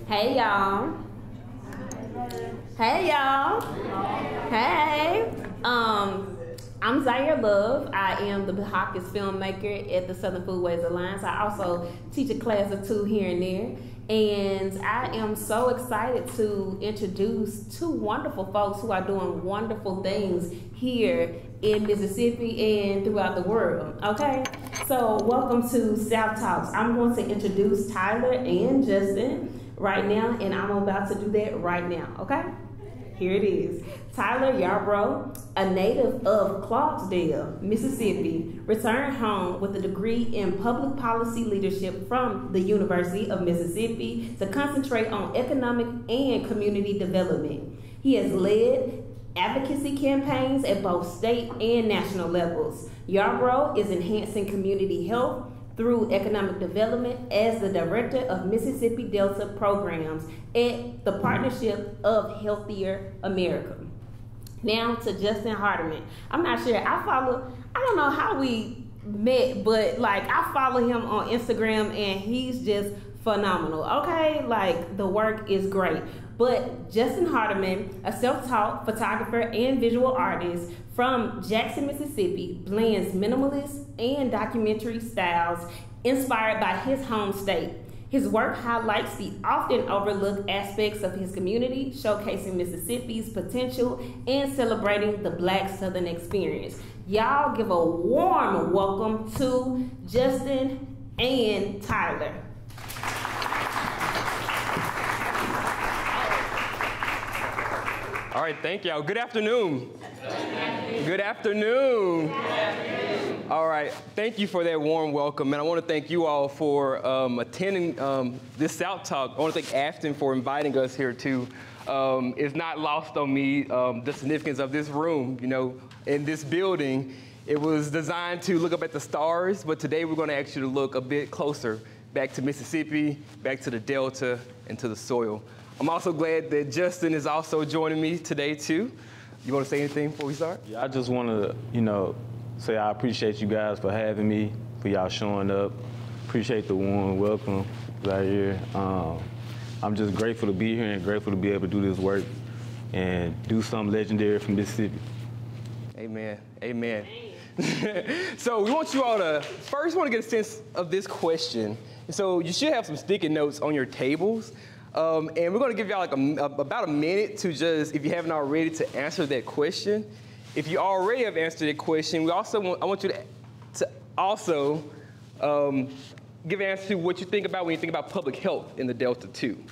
Hey y'all. Hey y'all. Hey. I'm Zaire Love. I am the Bacchus filmmaker at the Southern Foodways Alliance. I also teach a class or two here and there. And I am so excited to introduce two wonderful folks who are doing wonderful things here in Mississippi and throughout the world, okay? So welcome to South Talks. I'm going to introduce Tyler and Justin right now, and I'm about to do that right now, okay? Here it is. Tyler Yarbrough, a native of Clarksdale, Mississippi, returned home with a degree in public policy leadership from the University of Mississippi to concentrate on economic and community development. He has led advocacy campaigns at both state and national levels. Yarbrough is enhancing community health through economic development as the director of Mississippi Delta programs at the Partnership of Healthier America. Now to Justin Hardiman. I'm not sure, I don't know how we met, but like I follow him on Instagram and he's just phenomenal, okay? Like the work is great. But Justin Hardiman, a self-taught photographer and visual artist from Jackson, Mississippi, blends minimalist and documentary styles inspired by his home state. His work highlights the often overlooked aspects of his community, showcasing Mississippi's potential and celebrating the Black Southern experience. Y'all give a warm welcome to Justin and Tyler. All right, thank y'all. Good afternoon. Good afternoon. All right, thank you for that warm welcome, and I want to thank you all for attending this South Talk. I want to thank Afton for inviting us here too. It's not lost on me the significance of this room. You know, in this building, it was designed to look up at the stars, but today we're going to actually look a bit closer back to Mississippi, back to the Delta, and to the soil. I'm also glad that Justin is also joining me today too. You want to say anything before we start? Yeah, I just want to, say I appreciate you guys for having me, for y'all showing up. Appreciate the warm welcome right here. I'm just grateful to be here and grateful to be able to do this work and do something legendary from Mississippi. Amen. Amen. So we want you all to first want to get a sense of this question. So you should have some sticky notes on your tables. And we're going to give y'all like about a minute to just, if you haven't already, to answer that question. If you already have answered that question, I want you to also give an answer to what you think about when you think about public health in the Delta too.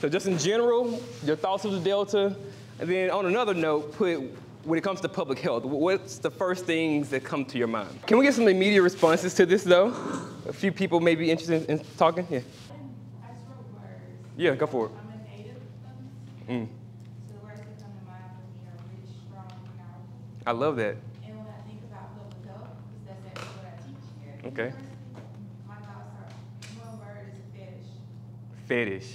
So just in general, your thoughts of the Delta, and then on another note, when it comes to public health, what's the first things that come to your mind? Can we get some immediate responses to this though? A few people may be interested in talking. Yeah. Yeah, go for it. I'm a native of them. So the words that come to mind for me are rich, strong, and powerful. I love that. And when I think about public health, because that's actually what I teach here. Okay. My thoughts are, one word is fetish. Fetish.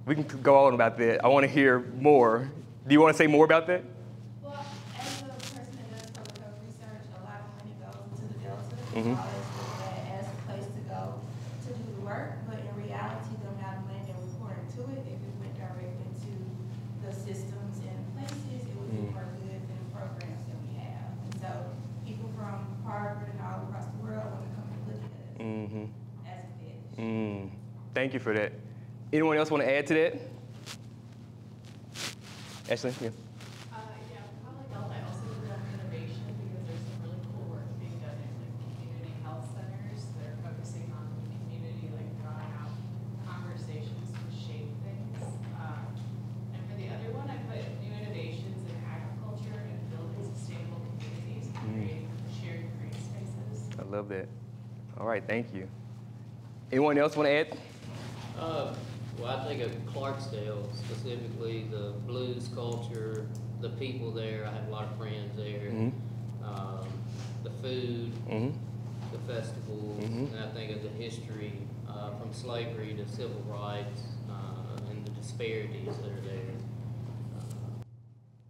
We can go on about that. I want to hear more. Do you want to say more about that? Well, as a person that does public health research, a lot of money goes into the Delta. As a place to go to do the work, but in reality, the amount of money that we pour into it, if it went direct into the systems and places, it would be more good than the programs that we have. And so people from Harvard and all across the world want to come and look at us as a fetish. Thank you for that. Anyone else want to add to that? Ashley? Yeah. Public health, I also love innovation because there's some really cool work being done in like community health centers that are focusing on the community, like drawing out conversations to shape things. And for the other one, I put new innovations in agriculture and building sustainable communities and creating shared green spaces. I love that. All right, thank you. Anyone else want to add? Well, I think of Clarksdale, specifically the blues culture, the people there. I have a lot of friends there. The food, the festivals, and I think of the history from slavery to civil rights and the disparities that are there.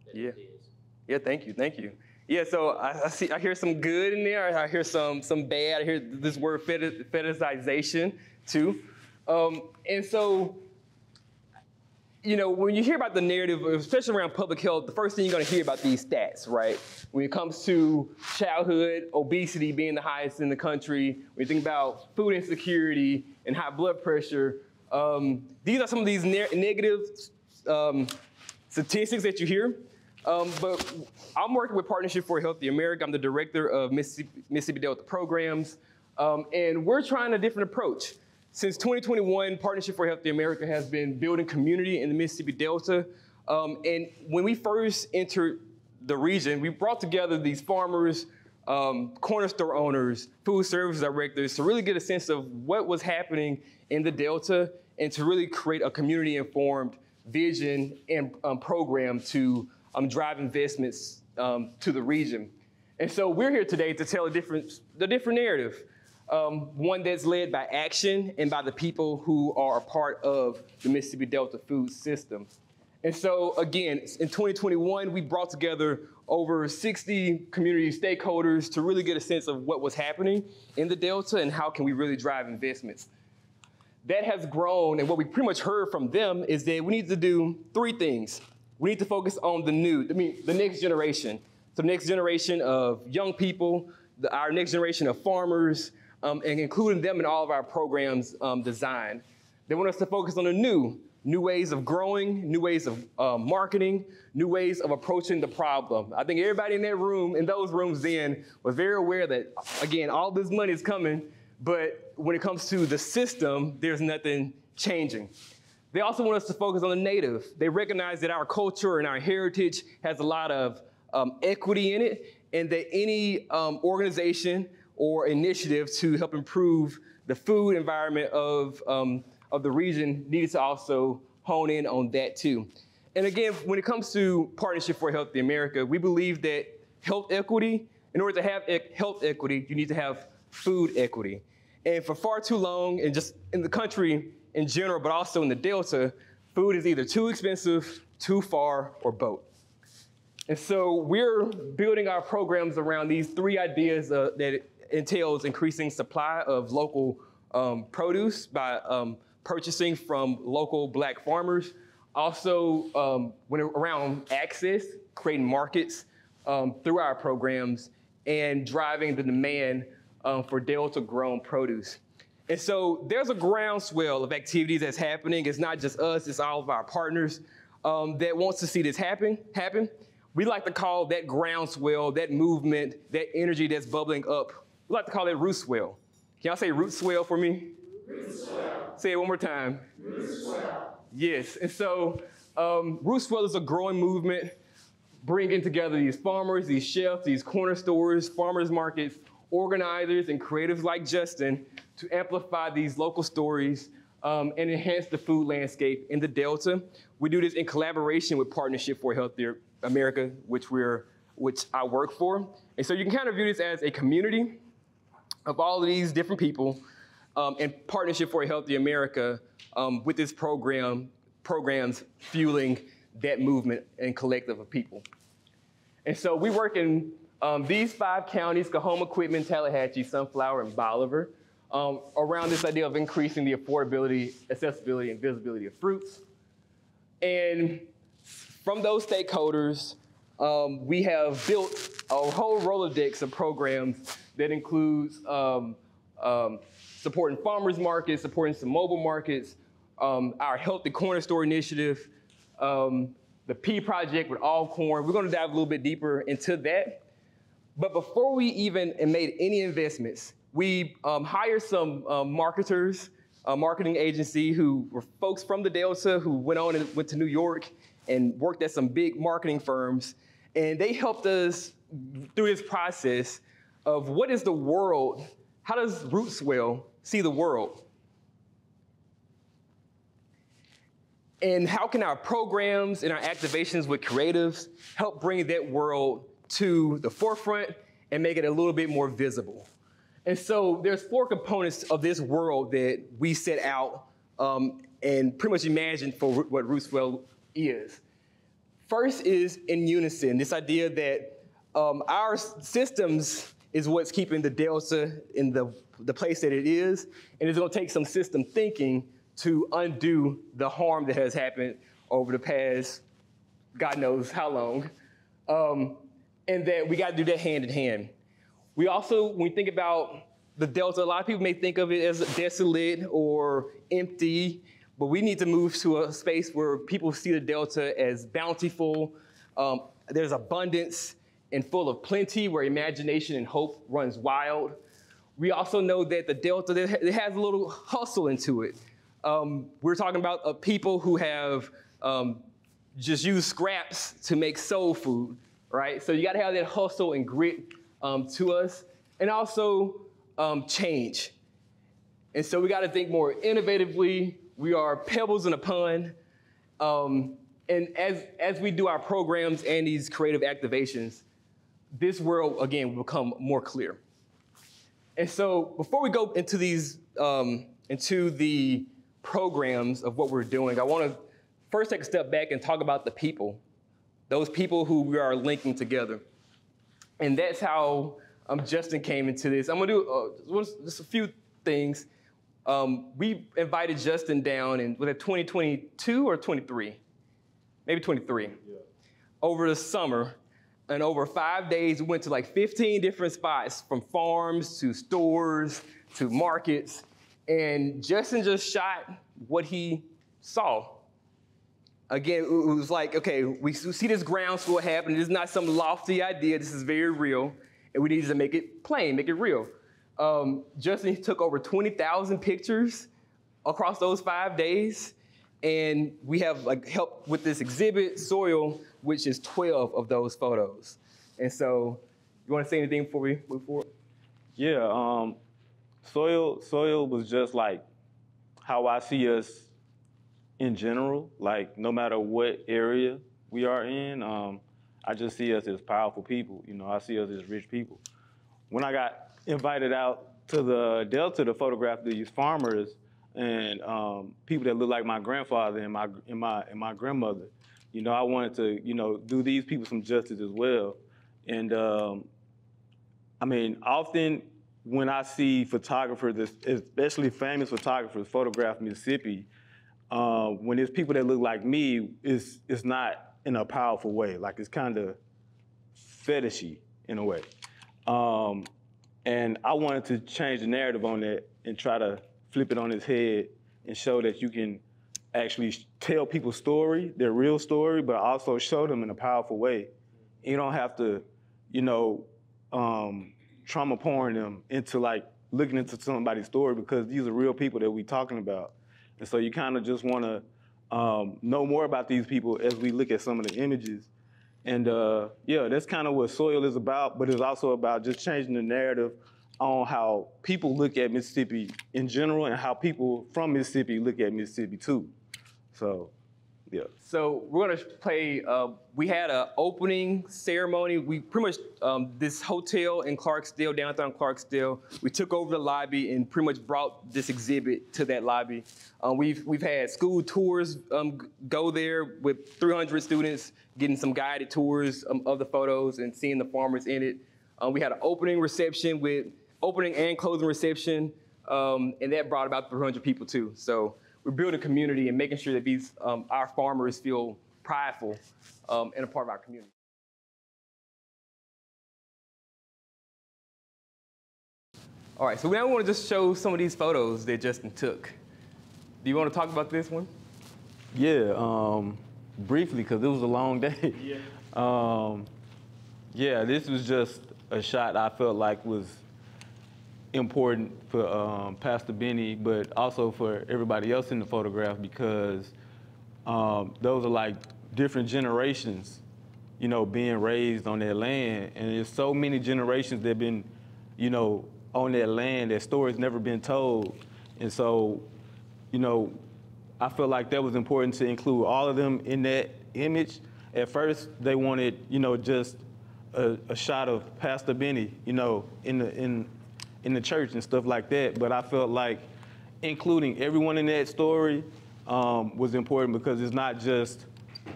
That it is. Yeah, thank you. Yeah, so I hear some good in there. I hear some bad. I hear this word fetishization too. And so, you know, when you hear about the narrative, especially around public health, the first thing you're going to hear about these stats, right? When it comes to childhood obesity being the highest in the country, when you think about food insecurity and high blood pressure, these are some of these negative statistics that you hear. But I'm working with Partnership for a Healthy America. I'm the director of Mississippi Delta programs, and we're trying a different approach. Since 2021, Partnership for a Healthy America has been building community in the Mississippi Delta. And when we first entered the region, we brought together these farmers, corner store owners, food service directors to really get a sense of what was happening in the Delta and to really create a community-informed vision and program to drive investments to the region. And so we're here today to tell the different narrative. One that's led by action and by the people who are a part of the Mississippi Delta food system. And so again, in 2021, we brought together over 60 community stakeholders to really get a sense of what was happening in the Delta and how can we really drive investments. That has grown, and what we pretty much heard from them is that we need to do three things. We need to focus on the next generation. So the next generation of young people, our next generation of farmers, and including them in all of our programs design. They want us to focus on the new ways of growing, new ways of marketing, new ways of approaching the problem. I think everybody in those rooms then was very aware that, again, all this money is coming, but when it comes to the system, there's nothing changing. They also want us to focus on the native. They recognize that our culture and our heritage has a lot of equity in it, and that any organization or initiative to help improve the food environment of the region needed to also hone in on that too. And again, when it comes to Partnership for a Healthy America, we believe that health equity, in order to have health equity, you need to have food equity. And for far too long, and just in the country in general, but also in the Delta, food is either too expensive, too far, or both. And so we're building our programs around these three ideas that entails increasing supply of local produce by purchasing from local Black farmers. Also, around access, creating markets through our programs and driving the demand for Delta-grown produce. And so there's a groundswell of activities that's happening. It's not just us, it's all of our partners that wants to see this happen. We like to call that groundswell, that movement, that energy that's bubbling up, we like to call it root swell. Can y'all say root swell for me? Root swell. Say it one more time. Root swell. Yes, and so root swell is a growing movement, bringing together these farmers, these chefs, these corner stores, farmers markets, organizers, and creatives like Justin to amplify these local stories and enhance the food landscape in the Delta. We do this in collaboration with Partnership for a Healthier America, which I work for. And so you can kind of view this as a community of all of these different people and Partnership for a Healthy America with this programs fueling that movement and collective of people. And so we work in these 5 counties, Coahoma, Quitman, Tallahatchie, Sunflower, and Bolivar, around this idea of increasing the affordability, accessibility, and visibility of fruits. And from those stakeholders, we have built a whole Rolodex of programs that includes supporting farmers markets, supporting some mobile markets, our Healthy Corner Store initiative, the Pea Project with All Corn. We're gonna dive a little bit deeper into that. But before we even made any investments, we hired some marketers, a marketing agency who were folks from the Delta who went to New York and worked at some big marketing firms. And they helped us through this process of what is the world, how does Rootswell see the world? And how can our programs and our activations with creatives help bring that world to the forefront and make it a little bit more visible? And so there's 4 components of this world that we set out and pretty much imagined for what Rootswell is. First is in unison, this idea that our systems is what's keeping the Delta in the place that it is, and it's gonna take some system thinking to undo the harm that has happened over the past, God knows how long. And that we got to do that hand in hand. We also, when we think about the Delta, a lot of people may think of it as desolate or empty, but we need to move to a space where people see the Delta as bountiful. There's abundance and full of plenty, where imagination and hope runs wild. We also know that the Delta, it has a little hustle into it. We're talking about people who have just used scraps to make soul food, right? So you got to have that hustle and grit to us, and also change. And so we got to think more innovatively. We are pebbles in a pond. And as we do our programs and these creative activations, this world, again, will become more clear. And so before we go into these, into the programs of what we're doing, I want to first take a step back and talk about the people, those people who we are linking together. And that's how Justin came into this. I'm gonna do just a few things. We invited Justin down in, was it 2022 or 23? Maybe 23. Yeah. Over the summer. And over 5 days, we went to like 15 different spots, from farms to stores to markets. And Justin just shot what he saw. Again, it was like, okay, we see this groundswell happening. This is not some lofty idea. This is very real. And we needed to make it plain, make it real. Justin took over 20,000 pictures across those 5 days. And we have like help with this exhibit, Soil, which is 12 of those photos. And so, you want to say anything before we move forward? Yeah, Soil was just like how I see us in general. Like, no matter what area we are in, I just see us as powerful people. You know, I see us as rich people. When I got invited out to the Delta to photograph these farmers and people that look like my grandfather and my grandmother, you know, I wanted to, you know, do these people some justice as well. And I mean, often when I see photographers, especially famous photographers, photograph Mississippi, when there's people that look like me, it's not in a powerful way. Like, it's kind of fetishy in a way. And I wanted to change the narrative on that and try to flip it on its head and show that you can actually tell people's story, their real story, but also show them in a powerful way. You don't have to, you know, trauma porn them into like looking into somebody's story, because these are real people that we're talking about. And so you kind of just want to know more about these people as we look at some of the images. And yeah, that's kind of what Soil is about, but it's also about just changing the narrative on how people look at Mississippi in general and how people from Mississippi look at Mississippi too. So, yeah. So we're gonna play, we had an opening ceremony. We pretty much, this hotel in Clarksdale, downtown Clarksdale, we took over the lobby and pretty much brought this exhibit to that lobby. We've had school tours go there with 300 students, getting some guided tours of the photos and seeing the farmers in it. We had an opening and closing reception, and that brought about 300 people too. So we're building community and making sure that these our farmers feel prideful and a part of our community. All right, so now we want to just show some of these photos that Justin took. Do you want to talk about this one? Yeah, briefly, because it was a long day. Yeah. Yeah, this was just a shot I felt like was important for Pastor Benny, but also for everybody else in the photograph, because those are like different generations, you know, being raised on their land. And there's so many generations that have been, you know, on their land, that story's never been told. And so, you know, I felt like that was important to include all of them in that image. At first, they wanted, you know, just a shot of Pastor Benny, you know, in the church and stuff like that. But I felt like including everyone in that story was important, because it's not just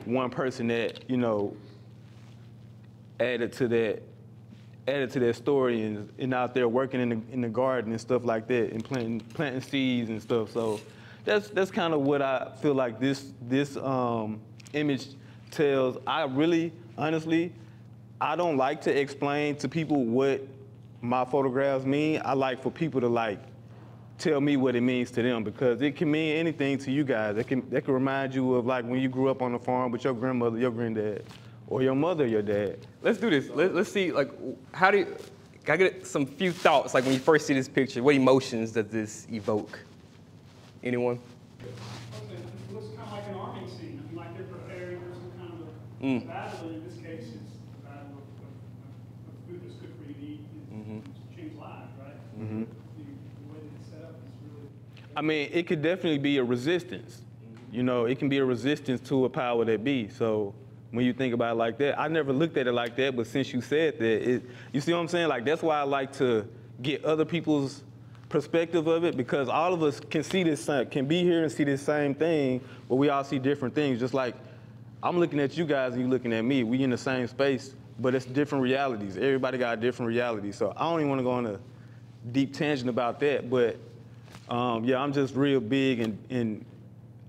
one person that, you know, added to that story and out there working in the garden and stuff like that, and planting seeds and stuff. So that's kind of what I feel like this image tells. I really, honestly, I don't like to explain to people what my photographs mean. I like for people to like tell me what it means to them, because it can mean anything to you guys. That can remind you of like when you grew up on the farm with your grandmother, your granddad, or your mother, your dad. Let's do this. Let's see, like, can I get some few thoughts, like when you first see this picture, what emotions does this evoke? Anyone? It looks kind of like an army scene. I mean, like they're preparing for some kind of battle, and in this case, it's the battle of food that's good for you to eat and change lives, right? The way that it's set up is really... I mean, it could definitely be a resistance. You know, it can be a resistance to a power that be. So when you think about it like that, I never looked at it like that, but since you said that, you see what I'm saying? Like, that's why I like to get other people's perspective of it, because all of us can see this, can be here and see this same thing, but we all see different things. Just like I'm looking at you guys and you looking at me. We in the same space, but it's different realities. Everybody got a different reality. So I don't even want to go on a deep tangent about that, but yeah, I'm just real big and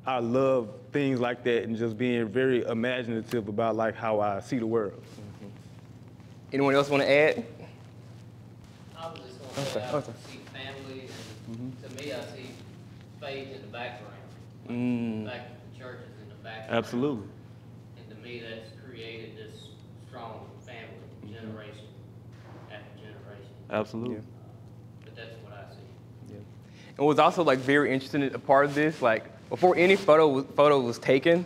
I love things like that and just being very imaginative about like how I see the world. Anyone else want to add? I was just going to say, I see family, and to me, I see faith in the background. Like back to the churches in the background. Absolutely. And to me, that's created this strong family, generation after generation. Absolutely. But that's what I see. And what's also like very interesting, a part of this, like before any photo was taken,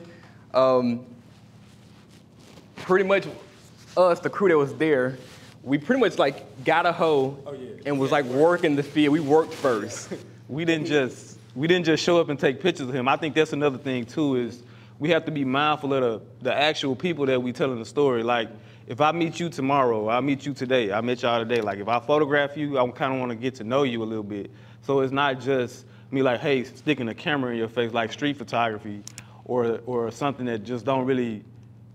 pretty much us, the crew that was there, we pretty much like got a hoe and was like working the field. We worked first. We didn't just show up and take pictures of him. I think that's another thing too, is we have to be mindful of the actual people that we telling the story. Like if I meet you tomorrow, I meet you today, I met y'all today. Like if I photograph you, I kind of want to get to know you a little bit. So it's not just me like, hey, sticking a camera in your face like street photography or something that just don't really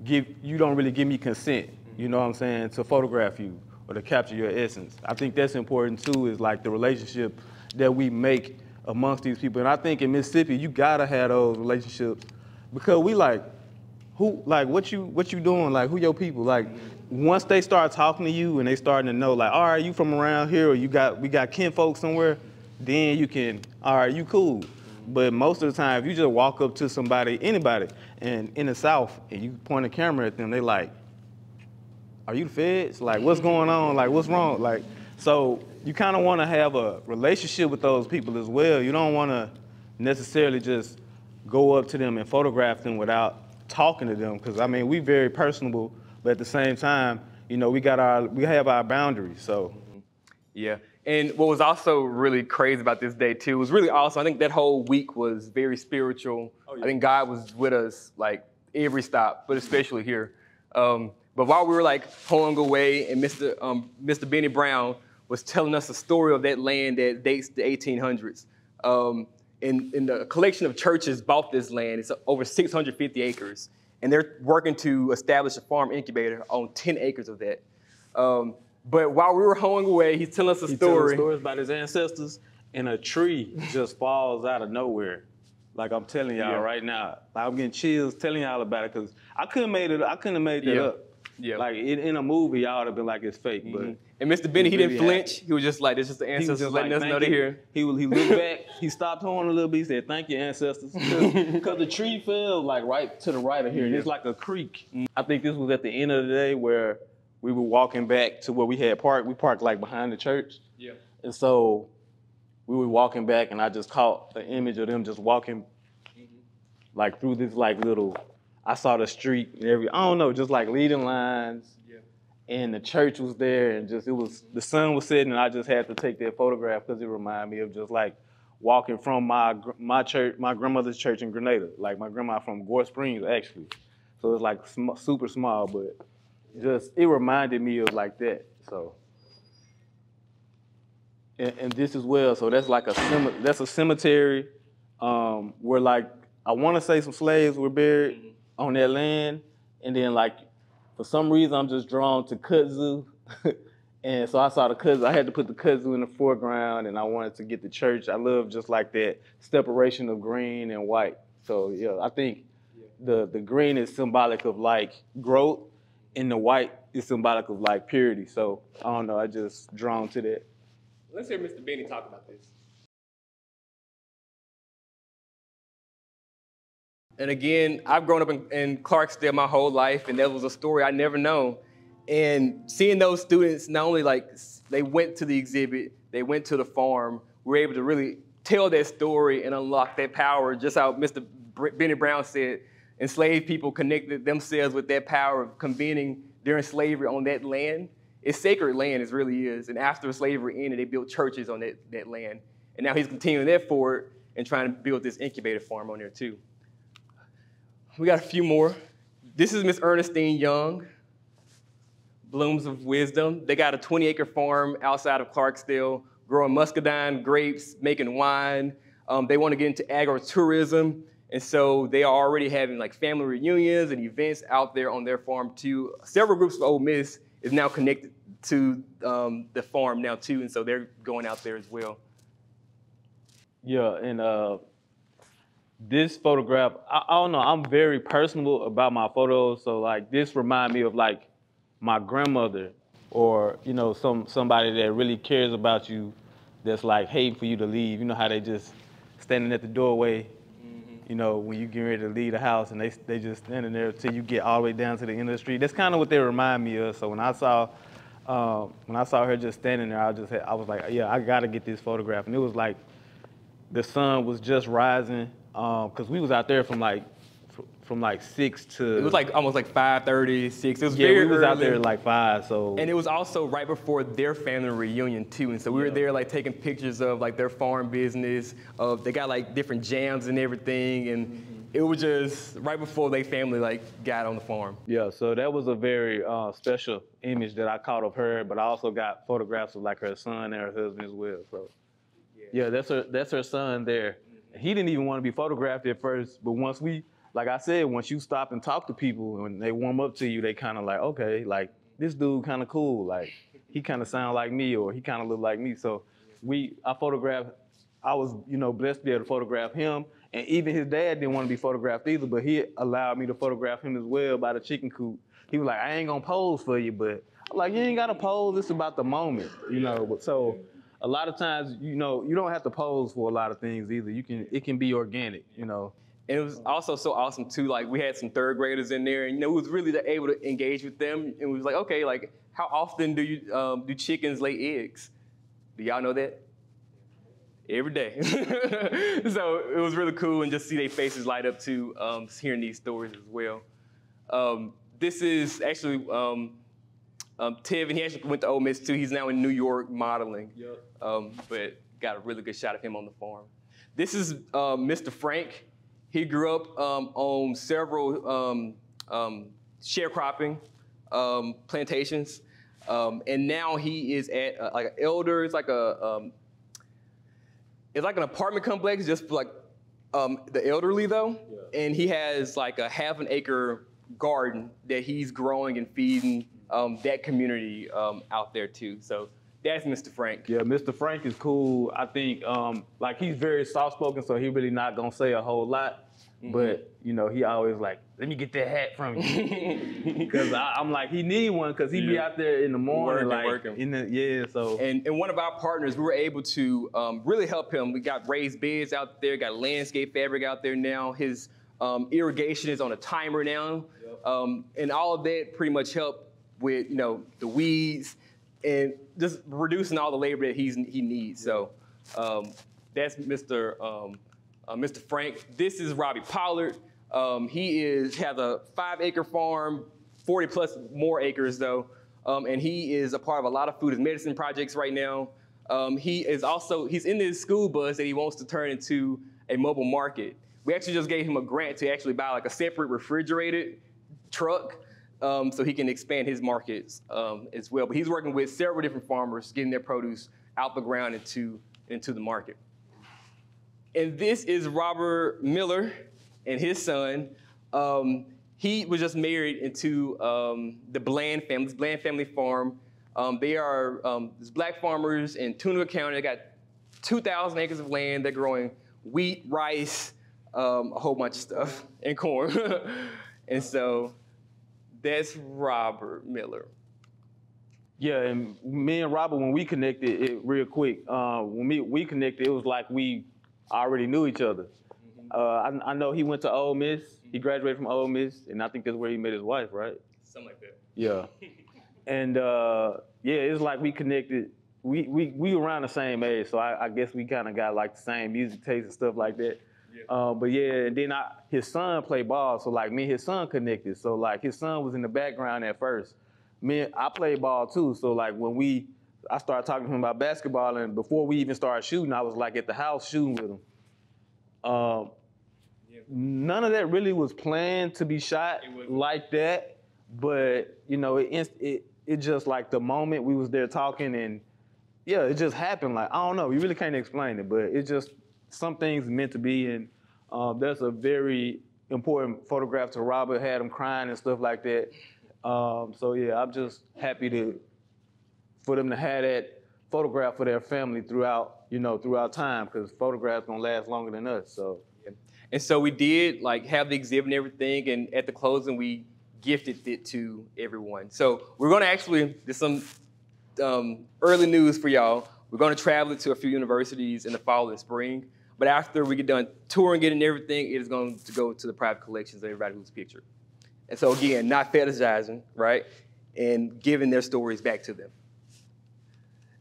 give me consent, you know what I'm saying, to photograph you or to capture your essence. I think that's important too, is like the relationship that we make amongst these people. And I think in Mississippi, you gotta have those relationships, because we like, what you doing? Like, who your people? Like, once they start talking to you and they starting to know, like, all right, you from around here, or we got kinfolk somewhere, then you can, all right, you cool. But most of the time, if you just walk up to somebody, anybody, and in the South, and you point a camera at them, they like, are you the feds? Like, what's going on? Like, what's wrong? Like, so you kind of want to have a relationship with those people as well. You don't want to necessarily just go up to them and photograph them without talking to them, because I mean, we very personable, but at the same time, you know, we have our boundaries. So, yeah. And what was also really crazy about this day too was really awesome. I think that whole week was very spiritual. I think God was with us like every stop, but especially here. But while we were like pulling away, and Mr. Benny Brown was telling us a story of that land that dates the 1800s. And the collection of churches bought this land. It's over 650 acres. And they're working to establish a farm incubator on 10 acres of that. But while we were hoeing away, he's telling us a story. He telling stories about his ancestors, and a tree just falls out of nowhere. Like I'm telling y'all right now, like I'm getting chills telling y'all about it, because I couldn't have made it up. Yeah. Like in a movie, y'all would have been like it's fake, but. And Mr. Benny, he didn't flinch. He was just like, this is the ancestors letting us know they're here. He looked back, he stopped hoeing a little bit, he said, thank you, ancestors. Because the tree fell like right to the right of here. It's like a creek. I think this was at the end of the day where we were walking back to where we had parked. We parked like behind the church. Yeah. And so we were walking back, and I just caught the image of them just walking like through this like little, I saw the street and I don't know, just like leading lines. And the church was there, and just the sun was setting, and I just had to take that photograph because it reminded me of just like walking from my church, my grandmother's church in Grenada. Like my grandma from Gore Springs, actually. So it's like super small, but just it reminded me of like that. So, and this as well. So that's like a cemetery where like I want to say some slaves were buried on that land, and then like. For some reason, I'm just drawn to kudzu And so I saw the kudzu. I had to put the kudzu in the foreground, and I wanted to get the church. I love just like that separation of green and white. So yeah, I think the green is symbolic of like growth, and the white is symbolic of like purity. So I don't know, I just drawn to that. Let's hear Mr. Benny talk about this. And again, I've grown up in Clarksdale my whole life, and that was a story I never known. And seeing those students, not only like they went to the exhibit, they went to the farm, were able to really tell that story and unlock that power, just how Mr. Benny Brown said, enslaved people connected themselves with that power of convening during slavery on that land. It's sacred land, it really is. And after slavery ended, they built churches on that land. And now he's continuing that forward and trying to build this incubator farm on there too. We got a few more. This is Miss Ernestine Young, Blooms of Wisdom. They got a 20-acre farm outside of Clarksdale, growing muscadine, grapes, making wine. They want to get into agritourism, and so they are already having like family reunions and events out there on their farm too. Several groups of Ole Miss is now connected to the farm now too, and so they're going out there as well. Yeah, and this photograph, I don't know, I'm very personal about my photos. So like this remind me of like my grandmother, or you know, somebody that really cares about you, that's like hating for you to leave. You know how they just standing at the doorway, you know, when you get ready to leave the house, and they just standing there till you get all the way down to the end of the street. That's kind of what they remind me of. So when I saw her just standing there, I was like, yeah, I gotta get this photograph. And it was like the sun was just rising. Because we was out there from like 6 to... It was like almost like 5:30, 6. It was yeah, very we was early. out there like 5, so... And it was also right before their family reunion too. And so we were there like taking pictures of like their farm business. They got like different jams and everything. And it was just right before they family like got on the farm. Yeah, so that was a very special image that I caught of her, but I also got photographs of like her son and her husband as well. So yeah, that's her son there. He didn't even want to be photographed at first, but once like I said, once you stop and talk to people and they warm up to you, they kind of like, okay, like this dude kind of cool. Like he kind of sound like me, or he kind of look like me. So I was, you know, blessed to be able to photograph him. And even his dad didn't want to be photographed either, but he allowed me to photograph him as well by the chicken coop. He was like, I ain't gonna pose for you, but I'm like, you ain't gotta pose, it's about the moment, you know. So a lot of times, you know, you don't have to pose for a lot of things either. It can be organic, you know. And it was also so awesome too. Like we had some third graders in there, and you know, we was really able to engage with them. And we was like, okay, like how often do chickens lay eggs? Do y'all know that? Every day. So it was really cool, and just see their faces light up too, hearing these stories as well. This is actually Tev, and he actually went to Ole Miss too. He's now in New York modeling, but got a really good shot of him on the farm. This is Mr. Frank. He grew up on several sharecropping plantations, and now he is at like an elder. It's like it's like an apartment complex, just for like the elderly though. Yeah. And he has like a ½ an acre garden that he's growing and feeding that community out there too. So that's Mr. Frank. Yeah, Mr. Frank is cool. I think like he's very soft-spoken, so he really not gonna say a whole lot. Mm-hmm. But you know, he always like, let me get that hat from you, because I'm like, he need one, because he be out there in the morning, working. So. And one of our partners, we were able to really help him. We got raised beds out there, got landscape fabric out there now. His irrigation is on a timer now, and all of that pretty much helped with, you know, the weeds and just reducing all the labor that he needs. So that's Mr. Frank. This is Robbie Pollard. He has a 5-acre farm, 40 plus more acres though, and he is a part of a lot of food and medicine projects right now. He's in this school bus that he wants to turn into a mobile market. We actually just gave him a grant to actually buy like a separate refrigerated truck, so he can expand his markets as well. But he's working with several different farmers, getting their produce out the ground into the market. And this is Robert Miller and his son. He was just married into the Bland family farm. They are there's black farmers in Tunica County. They got 2,000 acres of land. They're growing wheat, rice, a whole bunch of stuff, and corn. And so that's Robert Miller. Yeah, and me and Robert, when we connected, real quick, when we connected, it was like we already knew each other. I know he went to Ole Miss. He graduated from Ole Miss, and I think that's where he met his wife, right? Something like that. Yeah. And yeah, it's like we connected. We around the same age, so I guess we kind of got like the same music taste and stuff like that. Yeah. But yeah, and then his son played ball, so like me and his son connected. So like his son was in the background at first. I played ball too, so like when I started talking to him about basketball, and before we even started shooting, I was like at the house shooting with him. None of that really was planned to be shot like that, but you know, it just like the moment we was there talking, and yeah, it just happened. Like I don't know, you really can't explain it, but it's just some things meant to be. And that's a very important photograph to Robert. Had him crying and stuff like that. So yeah, I'm just happy for them to have that photograph for their family throughout time, because photographs gonna last longer than us. So. And so we did like have the exhibit and everything, and at the closing we gifted it to everyone. So we're gonna there's some early news for y'all. We're gonna travel it to a few universities in the fall and spring, but after we get done touring it and everything, it is going to go to the private collections of everybody who's pictured. And so again, not fetishizing, right? And giving their stories back to them.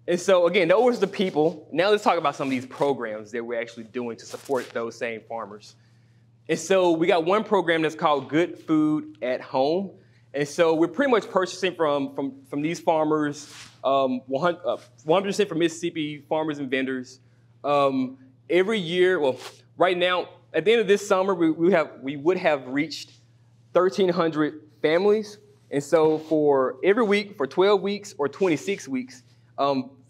And so again, those are the people. Now let's talk about some of these programs that we're actually doing to support those same farmers. And so we got one program that's called Good Food at Home. And so we're pretty much purchasing from these farmers, 100% from Mississippi farmers and vendors. Every year, well, right now, at the end of this summer, we would have reached 1,300 families. And so for every week, for 12 weeks or 26 weeks,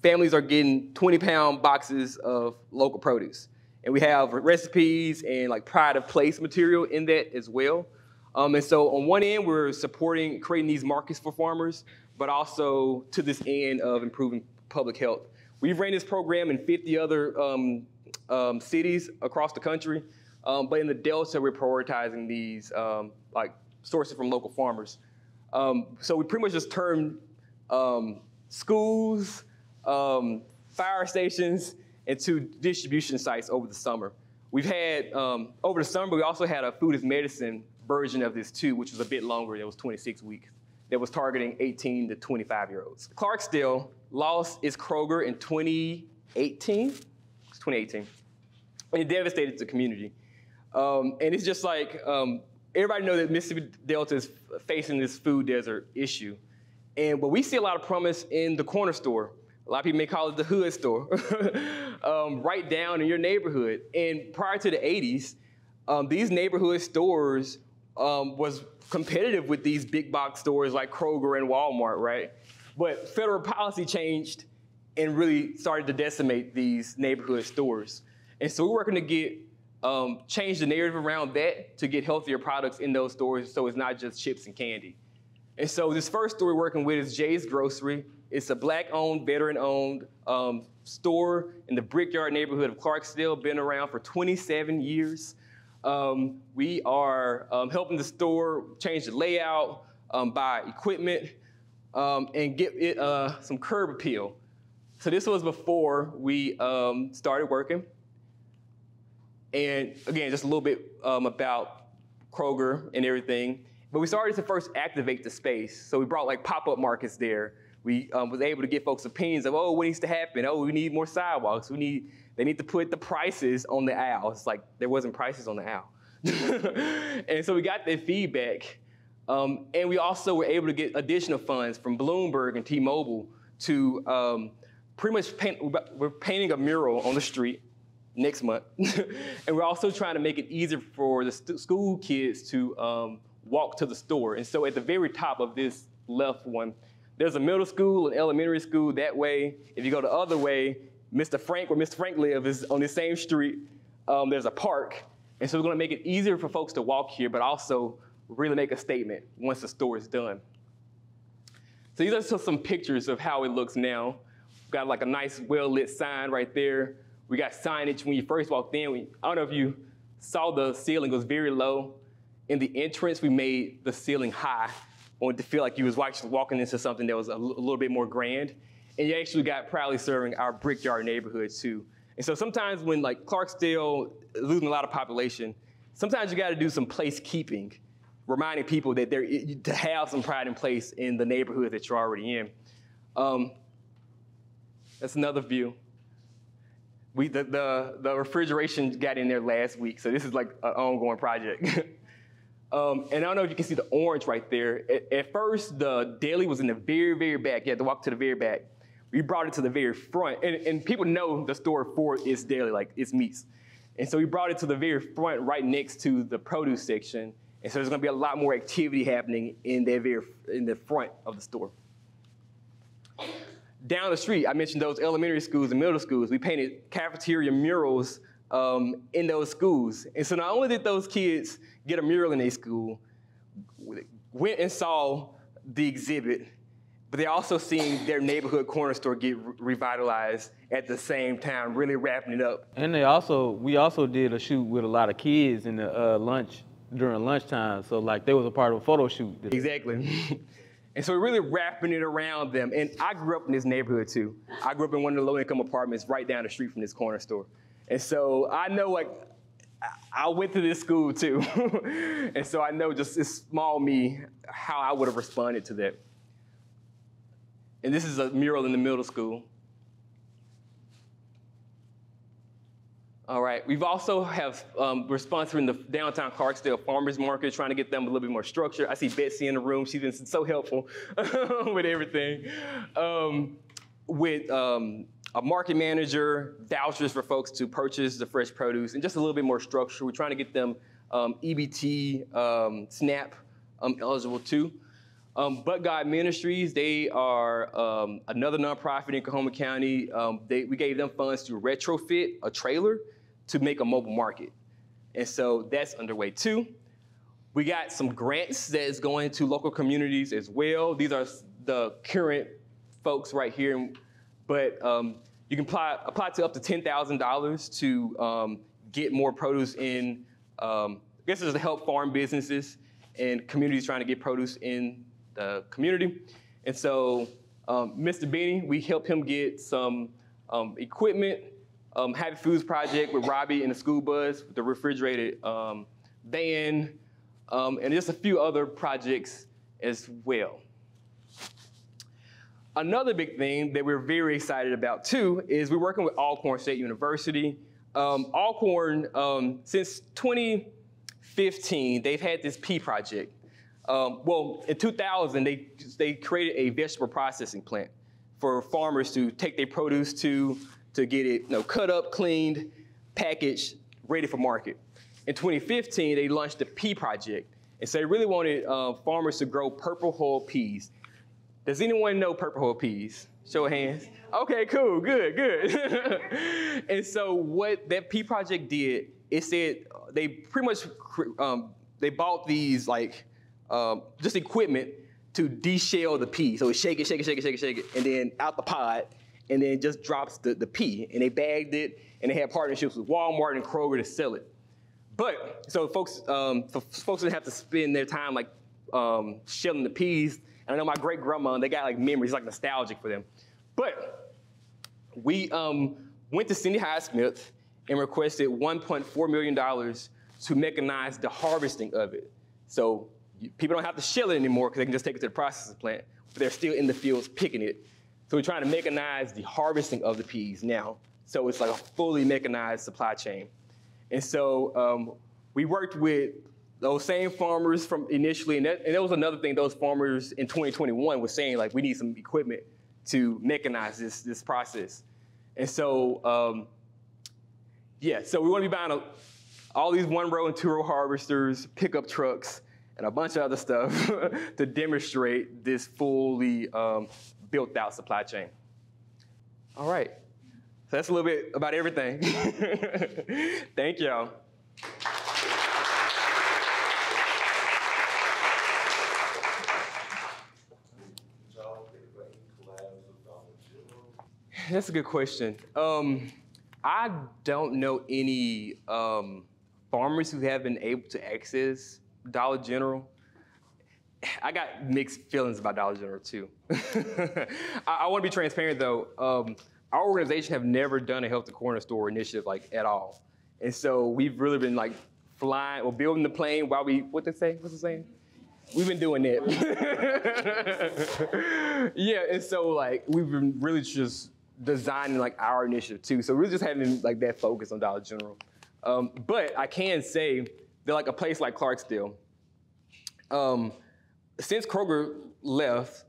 families are getting 20-pound boxes of local produce. And we have recipes and like pride of place material in that as well. And so on one end, we're supporting creating these markets for farmers, but also to this end of improving public health. We've ran this program in 50 other cities across the country, but in the Delta, we're prioritizing these like sources from local farmers. So we pretty much just turned schools, fire stations into distribution sites over the summer. We've had, over the summer, we also had a food as medicine version of this too, which was a bit longer. It was 26 weeks. That was targeting 18 to 25-year-olds. Clarksdale lost its Kroger in 2018. It's 2018. And it devastated the community. And it's just like, everybody knows that Mississippi Delta is facing this food desert issue. But we see a lot of promise in the corner store. A lot of people may call it the hood store, right down in your neighborhood. And prior to the 80s, these neighborhood stores was competitive with these big box stores like Kroger and Walmart, right? But federal policy changed and really started to decimate these neighborhood stores. And so we're working to get, change the narrative around that to get healthier products in those stores so it's not just chips and candy. And so this first store we're working with is Jay's Grocery. It's a Black-owned, veteran-owned store in the Brickyard neighborhood of Clarksdale, been around for 27 years. We are helping the store change the layout, buy equipment, and get it some curb appeal. So this was before we started working. And again, just a little bit about Kroger and everything. But we started to first activate the space. So we brought like pop-up markets there. We was able to get folks' opinions of, oh, what needs to happen? Oh, we need more sidewalks. They need to put the prices on the aisle. It's like there wasn't prices on the aisle. And so we got that feedback. And we also were able to get additional funds from Bloomberg and T-Mobile to pretty much we're painting a mural on the street next month. And we're also trying to make it easier for the school kids to walk to the store. And so at the very top of this left one, there's a middle school, an elementary school that way. If you go the other way, where Mr. Frank lives is on the same street. There's a park. And so we're gonna make it easier for folks to walk here, but also really make a statement once the store is done. So these are just some pictures of how it looks now. We've got like a nice well-lit sign right there. We got signage when you first walked in. I don't know if you saw the ceiling was very low. In the entrance, we made the ceiling high. I wanted to feel like you was walking into something that was a little bit more grand. And you actually got proudly serving our Brickyard neighborhood too. And so sometimes when like Clarksdale is losing a lot of population, sometimes you gotta do some place keeping, reminding people that to have some pride and place in the neighborhood that you're already in. That's another view. The refrigeration got in there last week, so this is like an ongoing project. And I don't know if you can see the orange right there. At first, the deli was in the very, very back. You had to walk to the very back. We brought it to the very front, and people know the store for its deli, like its meats. And so we brought it to the very front, right next to the produce section. And so there's gonna be a lot more activity happening in the front of the store. Down the street, I mentioned those elementary schools and middle schools. We painted cafeteria murals in those schools. And so not only did those kids get a mural in their school, went and saw the exhibit, but they're also seeing their neighborhood corner store get revitalized at the same time, really wrapping it up. And we also did a shoot with a lot of kids in the during lunchtime. So like they was a part of a photo shoot. Exactly. And so we're really wrapping it around them. And I grew up in this neighborhood too. I grew up in one of the low-income apartments right down the street from this corner store. And so I know, like, I went to this school too. And so I know just this small me, how I would have responded to that. And this is a mural in the middle school. All right, we've also we're sponsoring the downtown Clarksdale Farmers Market, trying to get them a little bit more structure. I see Betsy in the room. She's been so helpful with everything. With a market manager, vouchers for folks to purchase the fresh produce, and just a little bit more structure. We're trying to get them EBT, SNAP eligible too. But God Ministries, they are another nonprofit in Coahoma County. We gave them funds to retrofit a trailer to make a mobile market. And so that's underway too. We got some grants that's going to local communities as well. These are the current folks right here. But you can apply to up to $10,000 to get more produce in, I guess it's to help farm businesses and communities trying to get produce in the community. And so Mr. Beanie, we helped him get some equipment, Happy Foods Project with Robbie and the school bus, with the refrigerated van, and just a few other projects as well. Another big thing that we're very excited about too is we're working with Alcorn State University. Alcorn, since 2015, they've had this P project. Well, in 2000, they created a vegetable processing plant for farmers to take their produce to get it cut up, cleaned, packaged, ready for market. In 2015, they launched the P project. And so they really wanted farmers to grow purple hull peas. Does anyone know purple hull peas? Show of hands. Okay, cool, good. And so what that P project did, it said they pretty much, they bought these just equipment to de-shell the pea. So it shake it, and then out the pod, and then it just drops the pea. And they bagged it, and they had partnerships with Walmart and Kroger to sell it. But, so folks didn't have to spend their time shelling the peas. And I know my great grandma, they got memories, nostalgic for them. But we went to Cindy Highsmith and requested $1.4 million to mechanize the harvesting of it. So people don't have to shell it anymore because they can just take it to the processing plant, but they're still in the fields picking it. So we're trying to mechanize the harvesting of the peas now. So it's like a fully mechanized supply chain. And so we worked with those same farmers from initially, and that was another thing those farmers in 2021 were saying, we need some equipment to mechanize this process. And so, so we want to be buying all these 1-row and 2-row harvesters, pickup trucks, and a bunch of other stuff to demonstrate this fully built out supply chain. All right, so that's a little bit about everything. Thank y'all. That's a good question. I don't know any farmers who have been able to access Dollar General. I got mixed feelings about Dollar General too. I want to be transparent though. Our organization have never done a Health to Corner store initiative like at all. And so we've really been like flying or building the plane while we, what's it saying? We've been doing that. Yeah, and so like we've been really just designing like our initiative too. So we're just having like that focus on Dollar General. But I can say that like a place like Clarksdale, since Kroger left,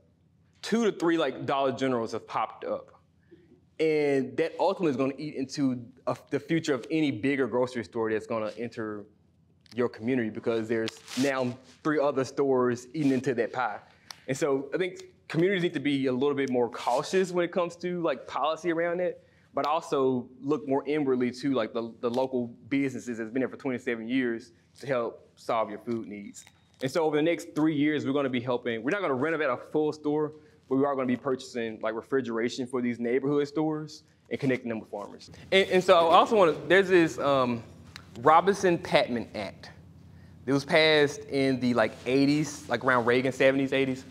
2 to 3 like Dollar Generals have popped up. And that ultimately is going to eat into the future of any bigger grocery store that's going to enter your community, because there's now 3 other stores eating into that pie. And so I think communities need to be a little bit more cautious when it comes to like policy around it, but also look more inwardly to like the local businesses that's been there for 27 years to help solve your food needs. And so over the next 3 years, we're going to be helping. We're not going to renovate a full store, but we are going to be purchasing like refrigeration for these neighborhood stores and connecting them with farmers. And so I also want to, there's this Robinson-Patman Act. It was passed in the like 80s, like around Reagan, 70s, 80s.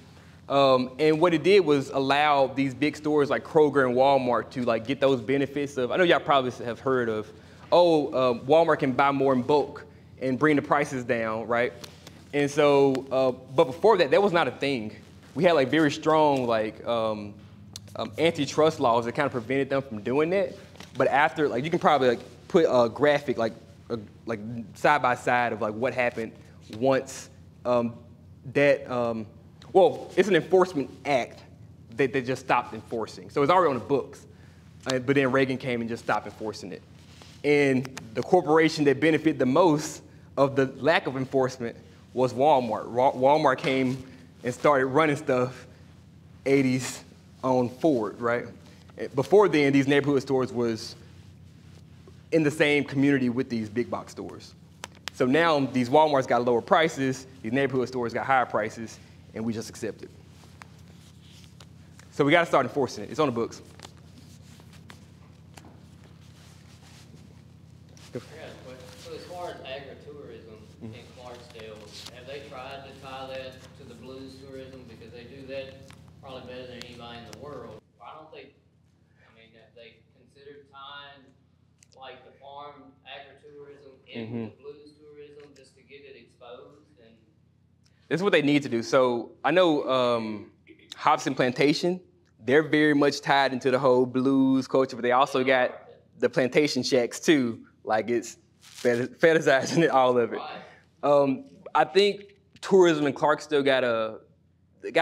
And what it did was allow these big stores like Kroger and Walmart to like get those benefits of, I know y'all probably have heard of, Walmart can buy more in bulk and bring the prices down, right? And so, but before that, that was not a thing. We had like very strong like antitrust laws that kind of prevented them from doing that. But after, like you can probably like put a graphic like side by side of like what happened once well, it's an enforcement act that they just stopped enforcing. So it's already on the books, but then Reagan came and just stopped enforcing it. And the corporation that benefited the most of the lack of enforcement was Walmart. Walmart came and started running stuff 80s on forward, right? Before then, these neighborhood stores was in the same community with these big box stores. So now these Walmarts got lower prices, these neighborhood stores got higher prices, and we just accept it. So we got to start enforcing it. It's on the books. I got a question. So as far as agritourism in Clarksdale, have they tried to tie that to the blues tourism? Because they do that probably better than anybody in the world. Why don't they, I mean, have they considered tying like the farm agritourism into the blues tourism just to get it exposed? And this is what they need to do. So I know Hobson Plantation, they're very much tied into the whole blues culture, but they also got the plantation shacks too. Like it's fetishizing it, all of it. I think tourism in Clarksdale gotta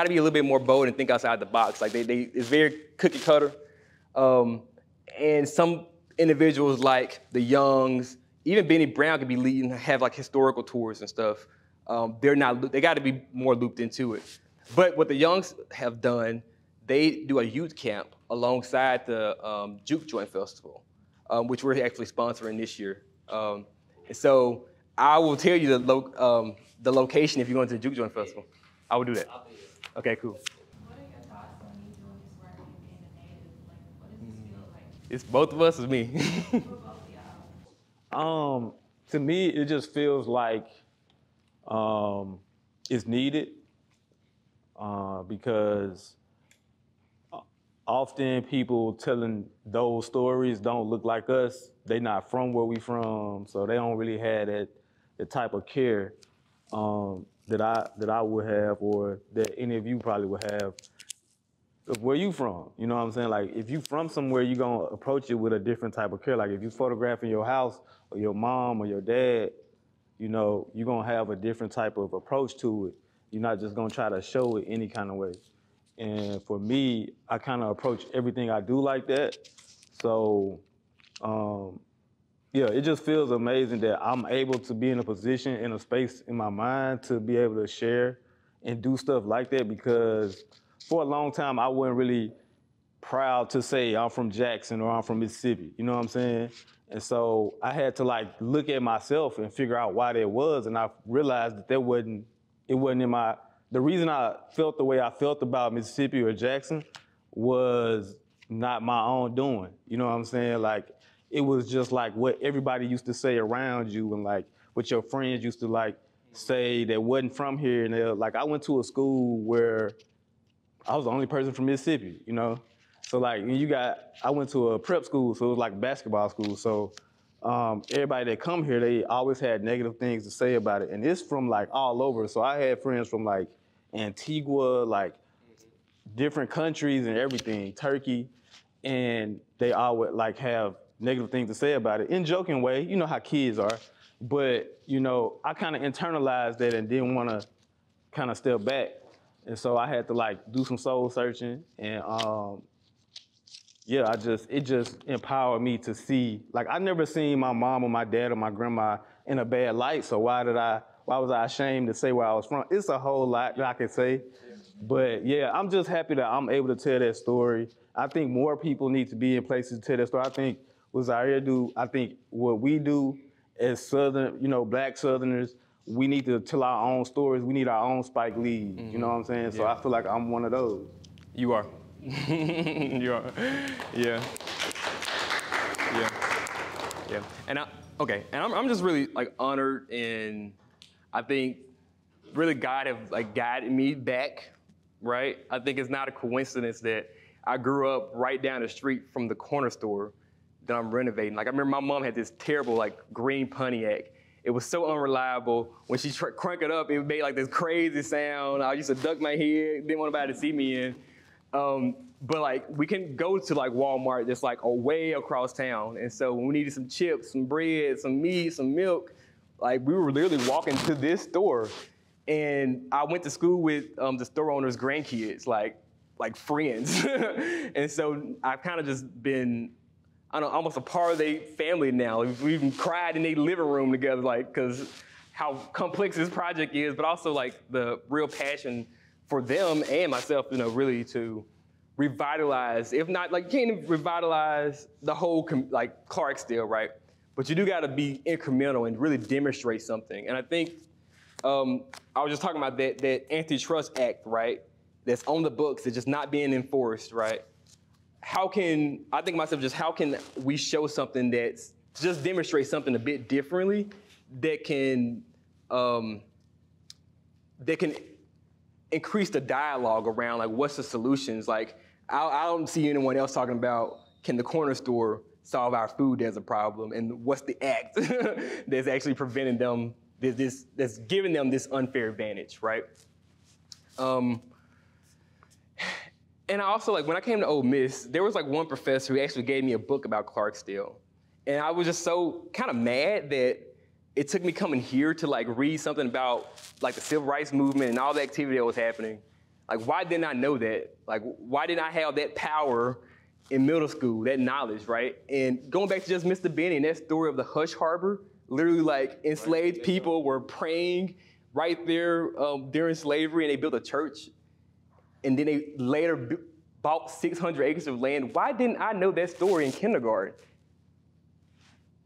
be a little bit more bold and think outside the box. Like it's very cookie cutter. And some individuals like the Youngs, even Benny Brown could be leading, have like historical tours and stuff. They gotta be more looped into it. But what the Youngs have done, they do a youth camp alongside the Juke Joint Festival, which we're actually sponsoring this year. And so I will tell you the location if you're going to the Juke Joint Festival. I will do that. I'll be there. Okay, cool. What are your thoughts on you doing this work and being a native? Like, what does this feel like It's both of us, it's me. for both of y'all? To me, it just feels like it's needed because often people telling those stories don't look like us. They not from where we from, so they don't really have the type of care that I would have, or that any of you probably would have of where you from. You know what I'm saying? Like if you from somewhere, you're gonna approach it with a different type of care. Like if you photographing your house or your mom or your dad, you know, you're gonna have a different type of approach to it. You're not just gonna try to show it any kind of way. And for me, I kind of approach everything I do like that. So, yeah, it just feels amazing that I'm able to be in a position, in a space in my mind to be able to share and do stuff like that, because for a long time, I wasn't really proud to say I'm from Jackson or I'm from Mississippi, you know what I'm saying? And so I had to like look at myself and figure out why that was, and I realized that it wasn't in my, the reason I felt the way I felt about Mississippi or Jackson was not my own doing. You know what I'm saying? Like, it was just like what everybody used to say around you and like what your friends used to like say that wasn't from here. And they're like, I went to a school where I was the only person from Mississippi, you know? So like, I went to a prep school, so it was like a basketball school. So everybody that come here, they always had negative things to say about it. And it's from like all over. So I had friends from like Antigua, like different countries and everything, Turkey, and they all would like have negative things to say about it in joking way. You know how kids are. But, you know, I kind of internalized that and didn't want to kind of step back. And so I had to like do some soul searching and yeah, it just empowered me to see, like I never seen my mom or my dad or my grandma in a bad light. So why was I ashamed to say where I was from? It's a whole lot that I can say. But yeah, I'm just happy that I'm able to tell that story. I think more people need to be in places to tell that story. I think what Zaire do, I think what we do as Southern, you know, Black Southerners, we need to tell our own stories. We need our own Spike Lee. You know what I'm saying? So I feel like I'm one of those. You are. You are. Yeah. And I'm just really like honored, and I think really God have like guided me back, right? I think it's not a coincidence that I grew up right down the street from the corner store that I'm renovating. Like I remember my mom had this terrible like green Pontiac. It was so unreliable. When she crank it up, it made like this crazy sound. I used to duck my head, didn't want anybody to see me in. But like we can go to like Walmart that's like way across town. And so when we needed some chips, some bread, some meat, some milk, like we were literally walking to this store. And I went to school with the store owner's grandkids, like friends. And so I've kind of just been, I don't know, almost a part of their family now. We've even cried in their living room together, like, because how complex this project is, but also like the real passion for them and myself, you know, really to revitalize, if not, like, you can't even revitalize the whole, like, Clarksdale, right? But you do gotta be incremental and really demonstrate something. And I think, I was just talking about that Antitrust Act, right? That's on the books, that's just not being enforced, right? How can we show something that's, just demonstrate something a bit differently that can increase the dialogue around like what's the solutions? Like I don't see anyone else talking about can the corner store solve our food as a problem, and what's the act that's actually preventing them, that's giving them this unfair advantage, right? And I also, like, when I came to Ole Miss, there was like one professor who actually gave me a book about Clarksdale. And I was just so kind of mad that it took me coming here to like read something about like the civil rights movement and all the activity that was happening. Like, why didn't I know that? Like, why didn't I have that power in middle school, that knowledge, right? And going back to just Mr. Benny and that story of the Hush Harbor, literally like enslaved people were praying right there during slavery, and they built a church. And then they later bought 600 acres of land. Why didn't I know that story in kindergarten?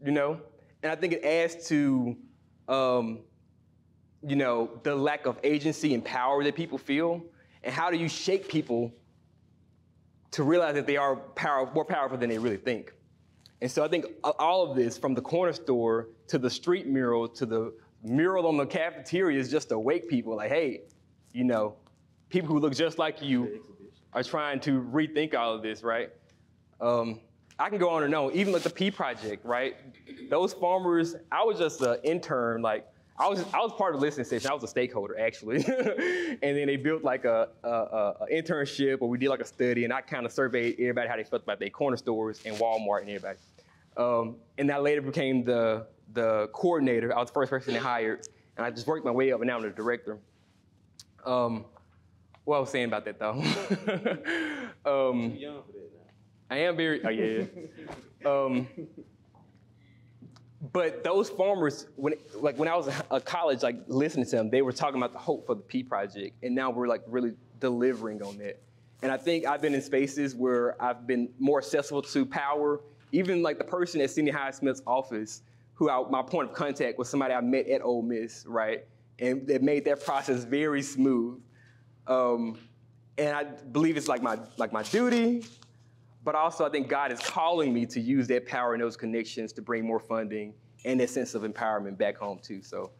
You know? And I think it adds to, you know, the lack of agency and power that people feel. And how do you shake people to realize that they are more powerful than they really think? And so I think all of this, from the corner store to the street mural to the mural on the cafeteria, is just to wake people like, hey, you know, people who look just like you are trying to rethink all of this, right? I can go on and on. Even like the Pea Project, right? Those farmers, I was just an intern. Like I was part of the listening session. I was a stakeholder actually, and then they built like a internship where we did like a study, and I kind of surveyed everybody how they felt about their corner stores and Walmart and everybody. And that later became the coordinator. I was the first person they hired, and I just worked my way up, and now I'm the director. What I was saying about that though. Too young for that now. I am very, but those farmers, when I was in college, like listening to them, they were talking about the hope for the Pea Project, and now we're like really delivering on that. And I think I've been in spaces where I've been more accessible to power, even like the person at Sidney Hyde-Smith's office, my point of contact was somebody I met at Ole Miss, right? And that made that process very smooth. And I believe it's like my duty, but also I think God is calling me to use that power and those connections to bring more funding and that sense of empowerment back home too. So,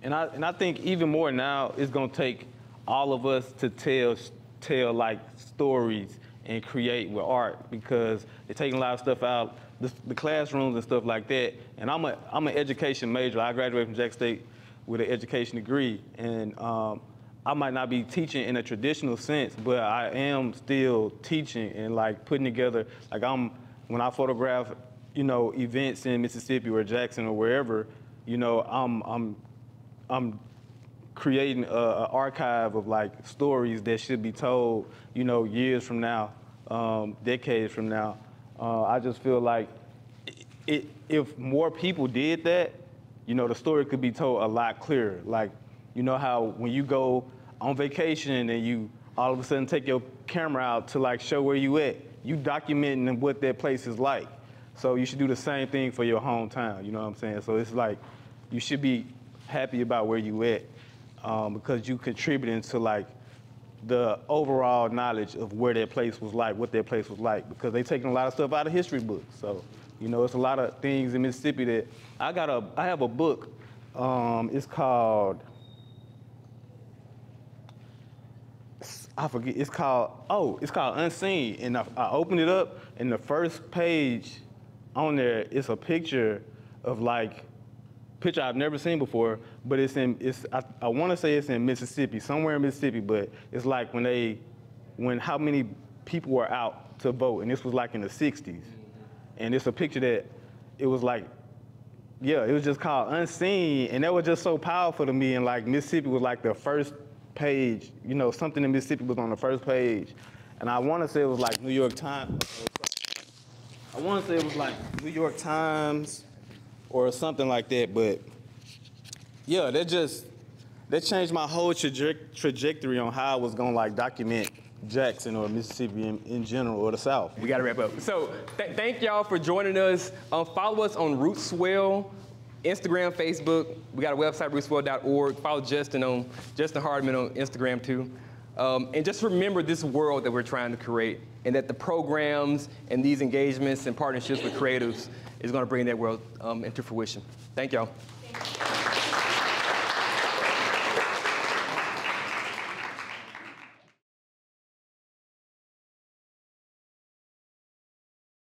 and I think even more now, it's gonna take all of us to tell like stories and create with art, because they're taking a lot of stuff out, the classrooms and stuff like that. And I'm an education major. I graduated from Jackson State with an education degree, and I might not be teaching in a traditional sense, but I am still teaching and like putting together, like when I photograph, you know, events in Mississippi or Jackson or wherever, you know, I'm creating an archive of like stories that should be told, you know, years from now, decades from now. I just feel like if more people did that, you know, the story could be told a lot clearer. Like, you know how when you go on vacation and you all of a sudden take your camera out to like show where you at, you documenting what that place is like. So you should do the same thing for your hometown, you know what I'm saying? So it's like, you should be happy about where you at, because you contributing to like the overall knowledge of where that place was like, what that place was like, because they taking a lot of stuff out of history books. So, you know, it's a lot of things in Mississippi that I have a book, it's called, I forget, it's called Unseen. And I opened it up, and the first page on there is a picture of like, picture I've never seen before, but I want to say it's in Mississippi, somewhere in Mississippi, but it's like when how many people were out to vote, and this was like in the 60s. And it's a picture that it was like, yeah, it was just called Unseen, and that was just so powerful to me. And like Mississippi was like the first page, you know, something in Mississippi was on the first page. And I want to say it was like New York Times. I want to say it was like New York Times or something like that, but yeah, that changed my whole trajectory on how I was gonna like document Jackson or Mississippi in general, or the South. We gotta wrap up. So thank y'all for joining us. Follow us on Rootswell, Instagram, Facebook. We got a website, rootswell.org. Follow Justin Hardman on Instagram too. And just remember this world that we're trying to create, and that the programs and these engagements and partnerships with creatives is gonna bring that world into fruition. Thank y'all.